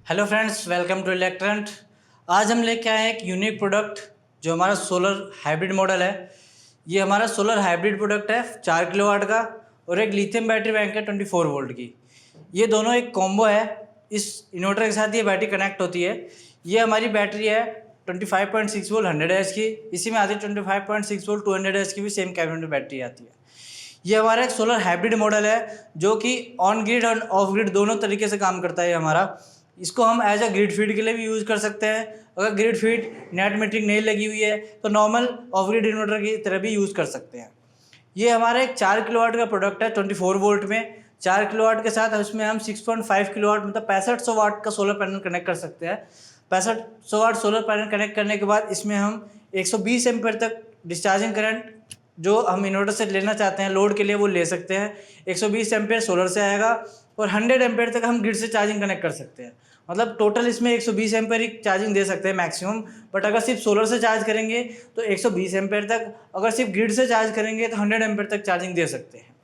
Hello friends, welcome to इलेक्ट्रेंट। आज हम लेके आए हैं एक यूनिक प्रोडक्ट जो हमारा सोलर हाइब्रिड मॉडल है। ये हमारा सोलर हाइब्रिड प्रोडक्ट है 4 किलोवाट का और एक लिथियम बैटरी बैंक है 24 वोल्ट की। ये दोनों एक कॉम्बो है। इस इन्वर्टर के साथ ये बैटरी कनेक्ट होती है। ये हमारी बैटरी है 25.6 वोल्ट 100 एच की। इसी में आती है 25.6 वोल्ट 200 एच की भी सेम कैबिनेट बैटरी आती है। ये हमारा एक सोलर हाइब्रिड मॉडल है जो कि ऑन ग्रिड और ऑफ ग्रिड दोनों तरीके से काम करता है हमारा। इसको हम एज अ ग्रिड फीड के लिए भी यूज़ कर सकते हैं। अगर ग्रिड फीड नेट मीटरिंग नहीं लगी हुई है तो नॉर्मल ऑफ ग्रिड इन्वर्टर की तरह भी यूज़ कर सकते हैं। ये हमारा एक 4 किलोवाट का प्रोडक्ट है 24 वोल्ट में। 4 किलोवाट के साथ उसमें हम 6.5 किलोवाट मतलब 6500 वाट का सोलर पैनल कनेक्ट कर सकते हैं। 6500 वाट सोलर पैनल कनेक्ट करने के बाद इसमें हम 120 एम्पेयर तक डिस्चार्जिंग करंट जो हम इन्वर्टर से लेना चाहते हैं लोड के लिए वो ले सकते हैं। 120 एम्पेयर सोलर से आएगा और 100 एम्पेयर तक हम ग्रिड से चार्जिंग कनेक्ट कर सकते हैं। मतलब टोटल इसमें 120 एम्पेयर ही चार्जिंग दे सकते हैं मैक्सिमम। बट अगर सिर्फ सोलर से चार्ज करेंगे तो 120 एम्पेयर तक, अगर सिर्फ ग्रिड से चार्ज करेंगे तो 100 एम्पेयर तक चार्जिंग दे सकते हैं।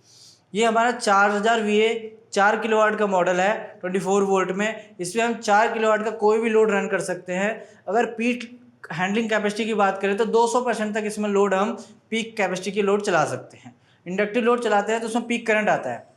ये हमारा 4000 VA 4 किलोवाट का मॉडल है 24 वोल्ट में। इसमें हम 4 किलोवाट का कोई भी लोड रन कर सकते हैं। अगर पीक हैंडलिंग कैपेसिटी की बात करें तो 200% तक इसमें लोड हम पीक कैपेसिटी की लोड चला सकते हैं। इंडक्टिव लोड चलाते हैं तो उसमें पीक करंट आता है।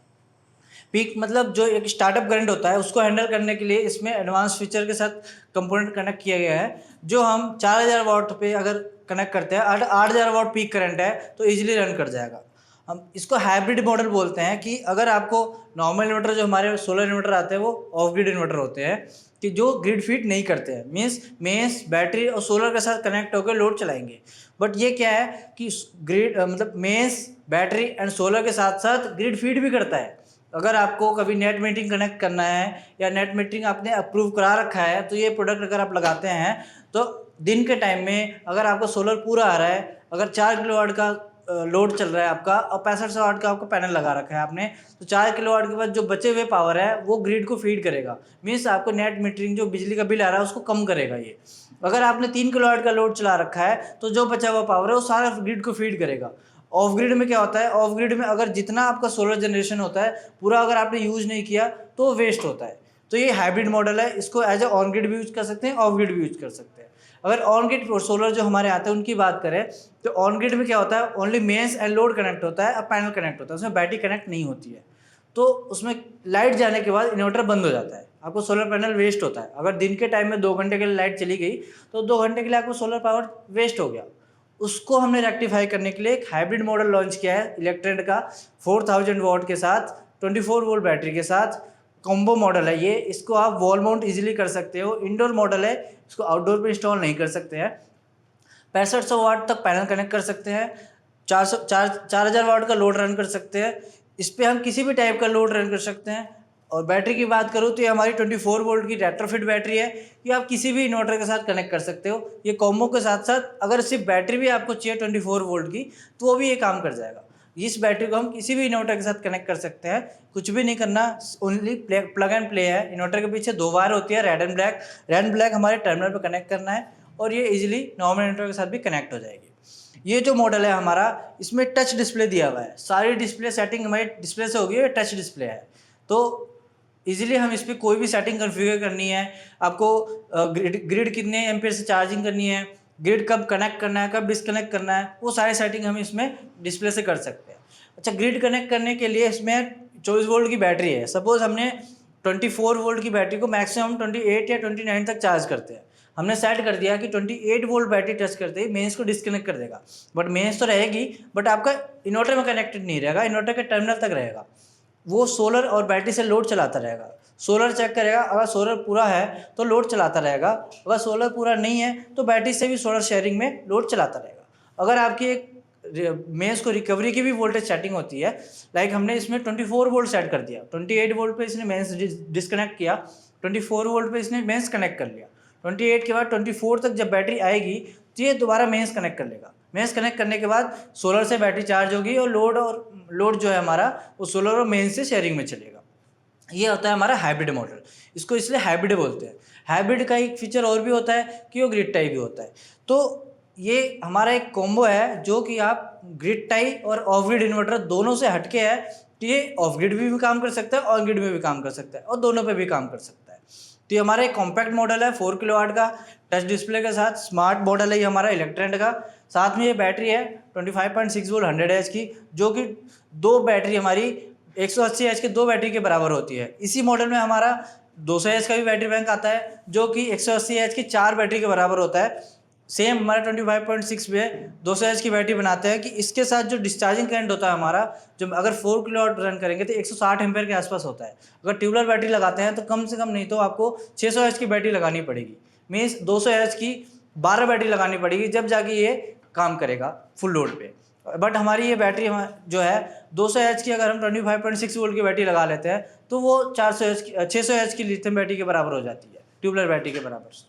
पीक मतलब जो एक स्टार्टअप करंट होता है उसको हैंडल करने के लिए इसमें एडवांस फीचर के साथ कंपोनेंट कनेक्ट किया गया है। जो हम 4000 वाट पे अगर कनेक्ट करते हैं 8000 वाट पीक करंट है तो इजीली रन कर जाएगा। हम इसको हाइब्रिड मॉडल बोलते हैं कि अगर आपको नॉर्मल इन्वर्टर जो हमारे सोलर इन्वर्टर आते हैं वो ऑफ ग्रिड इन्वर्टर होते हैं कि जो ग्रिड फीड नहीं करते हैं, मीन्स मेंस बैटरी और सोलर के साथ कनेक्ट होकर लोड चलाएंगे। बट ये क्या है कि ग्रिड मतलब मेंस बैटरी एंड सोलर के साथ साथ ग्रिड फीड भी करता है। अगर आपको कभी नेट मीटरिंग कनेक्ट करना है या नेट मीटरिंग आपने अप्रूव करा रखा है तो ये प्रोडक्ट अगर आप लगाते हैं तो दिन के टाइम में अगर आपका सोलर पूरा आ रहा है, अगर 4 किलोवाट का लोड चल रहा है आपका और 6500 वाट का आपका पैनल लगा रखा है आपने, तो 4 किलोवाट के बाद जो बचे हुए पावर है वो ग्रिड को फीड करेगा। मीन्स आपको नेट मीटरिंग जो बिजली का बिल आ रहा है उसको कम करेगा ये। अगर आपने 3 किलोवाट का लोड चला रखा है तो जो बचा हुआ पावर है वो सारा ग्रिड को फीड करेगा। ऑफ ग्रिड में क्या होता है, ऑफ ग्रिड में अगर जितना आपका सोलर जनरेशन होता है पूरा अगर आपने यूज़ नहीं किया तो वेस्ट होता है। तो ये हाइब्रिड मॉडल है, इसको एज ए ऑन ग्रिड भी यूज़ कर सकते हैं, ऑफ ग्रिड भी यूज़ कर सकते हैं। अगर ऑन ग्रिड सोलर जो हमारे आते हैं उनकी बात करें तो ऑन ग्रिड में क्या होता है, only mains and load connect होता है और पैनल कनेक्ट होता है, उसमें बैटरी कनेक्ट नहीं होती है। तो उसमें लाइट जाने के बाद इन्वर्टर बंद हो जाता है, आपको सोलर पैनल वेस्ट होता है। अगर दिन के टाइम में 2 घंटे के लिए लाइट चली गई तो 2 घंटे के लिए आपको सोलर पावर वेस्ट हो गया। उसको हमने रेक्टिफाई करने के लिए एक हाइब्रिड मॉडल लॉन्च किया है इलेक्ट्रेंट का 4000 वाट के साथ 24 वोल्ट बैटरी के साथ। कॉम्बो मॉडल है ये, इसको आप वॉल माउंट इजीली कर सकते हो। इंडोर मॉडल है, इसको आउटडोर पे इंस्टॉल नहीं कर सकते हैं। 6500 वाट तक पैनल कनेक्ट कर सकते हैं। 4000 वाट का लोड रन कर सकते हैं। इस पर हम किसी भी टाइप का लोड रन कर सकते हैं। और बैटरी की बात करूँ तो ये हमारी 24 वोल्ट की रेट्रोफिट बैटरी है। ये आप किसी भी इन्वर्टर के साथ कनेक्ट कर सकते हो। ये कॉम्बो के साथ साथ अगर सिर्फ बैटरी भी आपको चाहिए 24 वोल्ट की तो वो भी ये काम कर जाएगा। इस बैटरी को हम किसी भी इन्वर्टर के साथ कनेक्ट कर सकते हैं, कुछ भी नहीं करना, ओनली प्लग एंड प्ले है। इन्वर्टर के पीछे 2 वायर होती है, red and black. Red and black हमारे टर्मिनल पर कनेक्ट करना है और ये इजीली नॉर्मल इन्वर्टर के साथ भी कनेक्ट हो जाएगी। ये जो मॉडल है हमारा इसमें टच डिस्प्ले दिया हुआ है, सारी डिस्प्ले सेटिंग हमारी डिस्प्ले से होगी, टच डिस्प्ले है। तो इजीली हम इस पर कोई भी सेटिंग कॉन्फ़िगर करनी है, आपको ग्रिड कितने एम्पीयर से चार्जिंग करनी है, ग्रिड कब कनेक्ट करना है, कब डिसकनेक्ट करना है, वो सारे सेटिंग हम इसमें डिस्प्ले से कर सकते हैं। अच्छा, ग्रिड कनेक्ट करने के लिए इसमें 24 वोल्ट की बैटरी है। सपोज़ हमने 24 वोल्ट की बैटरी को मैक्सिमम 28 या 29 तक चार्ज करते हैं। हमने सेट कर दिया कि 28 वोल्ट बैटरी टच करते ही मेंस को डिस्कनेक्ट कर देगा। बट मेंस तो रहेगी, बट आपका इन्वर्टर में कनेक्टेड नहीं रहेगा, इन्वर्टर के टर्मिनल तक रहेगा। वो सोलर और बैटरी से लोड चलाता रहेगा। सोलर चेक करेगा, अगर सोलर पूरा है तो लोड चलाता रहेगा, अगर सोलर पूरा नहीं है तो बैटरी से भी सोलर शेयरिंग में लोड चलाता रहेगा। अगर आपकी एक मेंस को रिकवरी की भी वोल्टेज सेटिंग होती है, लाइक हमने इसमें 24 वोल्ट सेट कर दिया, 28 वोल्ट पे इसने मेंस डिस्कनेक्ट किया, 24 वोल्ट पे इसने मेंस कनेक्ट कर लिया। 28 के बाद 24 तक जब बैटरी आएगी तो ये दोबारा मेंस कनेक्ट कर लेगा। मेंस कनेक्ट करने के बाद सोलर से बैटरी चार्ज होगी और लोड जो है हमारा वो सोलर और मेंस से शेयरिंग में चलेगा। ये होता है हमारा हाइब्रिड मॉडल, इसको इसलिए हाइब्रिड बोलते हैं। हाइब्रिड का एक फीचर और भी होता है कि वो ग्रिड टाई भी होता है। तो ये हमारा एक कॉम्बो है जो कि आप ग्रिड टाई और ऑफ ग्रिड इन्वर्टर दोनों से हटके है। तो ये ऑफ ग्रिड भी काम कर सकता है, ऑन ग्रिड में भी काम कर सकता है और दोनों पे भी काम कर सकता है। तो ये हमारा एक कॉम्पैक्ट मॉडल है 4 किलोवाट का, टच डिस्प्ले के साथ। स्मार्ट मॉडल है ये हमारा इलेक्ट्रेंट का। साथ में ये बैटरी है 25.6 वोल्ट 100 एच की, जो कि 2 बैटरी हमारी 180 एच के 2 बैटरी के बराबर होती है। इसी मॉडल में हमारा 200 एच का भी बैटरी बैंक आता है, जो कि 180 एच की 4 बैटरी के बराबर होता है। सेम हमारा 25.6 में 200 एच की बैटरी बनाते हैं कि इसके साथ जो डिस्चार्जिंग करंट होता है हमारा, जो अगर 4 किलोवाट रन करेंगे तो 160 एम्पेयर के आसपास होता है। अगर ट्यूबुलर बैटरी लगाते हैं तो कम से कम नहीं तो आपको 600 एच की बैटरी लगानी पड़ेगी, मीन्स 200 एच की 12 बैटरी लगानी पड़ेगी, जब जाके ये काम करेगा फुल लोड पे। बट हमारी ये बैटरी जो है 200 एच की, अगर हम 25.6 वोल्ट की बैटरी लगा लेते हैं तो वो 400 एच की 600 एच की लिथियम बैटरी के बराबर हो जाती है, ट्यूबुलर बैटरी के बराबर।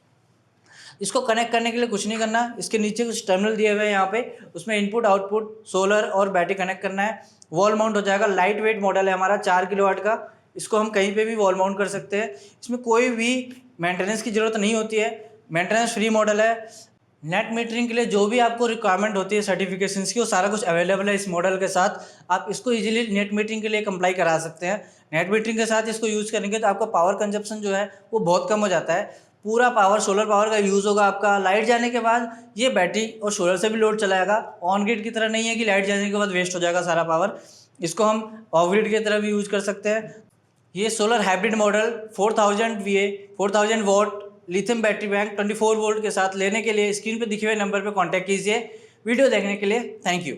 इसको कनेक्ट करने के लिए कुछ नहीं करना, इसके नीचे कुछ टर्मिनल दिए हुए हैं यहाँ पे, उसमें इनपुट आउटपुट सोलर और बैटरी कनेक्ट करना है। वॉल माउंट हो जाएगा। लाइट वेट मॉडल है हमारा 4 किलोवाट का, इसको हम कहीं पे भी वॉल माउंट कर सकते हैं। इसमें कोई भी मेंटेनेंस की ज़रूरत नहीं होती है, मेंटेनेंस फ्री मॉडल है। नेट मीटरिंग के लिए जो भी आपको रिक्वायरमेंट होती है सर्टिफिकेशंस की, वो सारा कुछ अवेलेबल है इस मॉडल के साथ। आप इसको इजीली नेट मीटरिंग के लिए अप्लाई करा सकते हैं। नेट मीटरिंग के साथ इसको यूज़ करेंगे तो आपका पावर कंजप्शन जो है वो बहुत कम हो जाता है। पूरा पावर सोलर पावर का यूज़ होगा आपका। लाइट जाने के बाद ये बैटरी और सोलर से भी लोड चलाएगा। ऑन ग्रिड की तरह नहीं है कि लाइट जाने के बाद वेस्ट हो जाएगा सारा पावर। इसको हम ऑफ ग्रिड की तरह भी यूज़ कर सकते हैं। ये solar hybrid model 4000 VA 4000 what lithium battery bank 24 volt के साथ लेने के लिए स्क्रीन पे दिखे हुए नंबर पे कांटेक्ट कीजिए। वीडियो देखने के लिए थैंक यू।